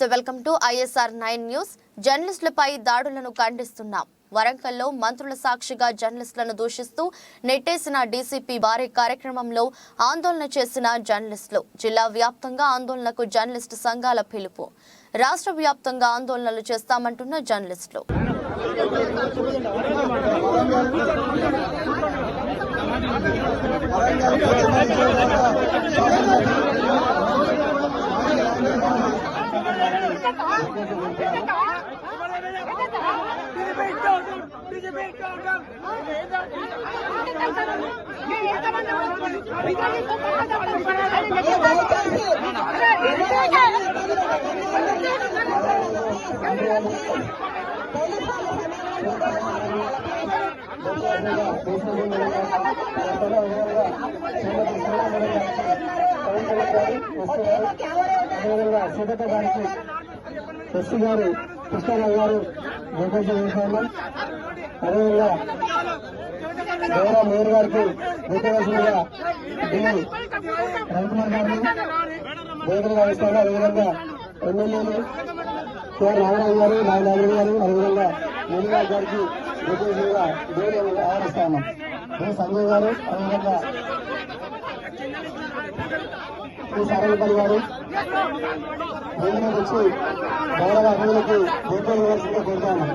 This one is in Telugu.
నమస్తే వెల్కమ్ టు ఐఎస్ఆర్ 9 న్యూస్. జర్నలిస్టులపై దాడులను ఖండిస్తున్నాం. వరంగల్లో మంత్రుల సాక్షిగా జర్నలిస్టులను దూషిస్తూ నెట్టేసిన డీసీపీ భారీ కార్యక్రమంలో ఆందోళన చేసిన జర్నలిస్టులు. జిల్లా వ్యాప్తంగా ఆందోళనకు జర్నలిస్టు సంఘాల పిలుపు. రాష్ట్ర వ్యాప్తంగా ఆందోళనలు చేస్తామంటున్న జర్నలిస్టులు. సీతక్క గారికి ఎస్సీ గారు కృష్ణారావు గారు నిర్దేశం చేశాము. అదేవిధంగా గౌరవ మేయర్ గారికి నిర్దేశంగా రవికుమార్ గారిని వేదికగా ఇస్తాము. అదేవిధంగా ఎమ్మెల్యేలు కేఆర్ రామరావు గారు నాగరాజు గారు అదేవిధంగా మేయర్ గారికి నిర్దేశంగా దేవుడు ఆహ్వానిస్తాము. సంజయ్ గారు అదేవిధంగా సారంగపల్లి గారు వేదిక వచ్చి గౌరవ అభివృద్ధికి కోరుతాము.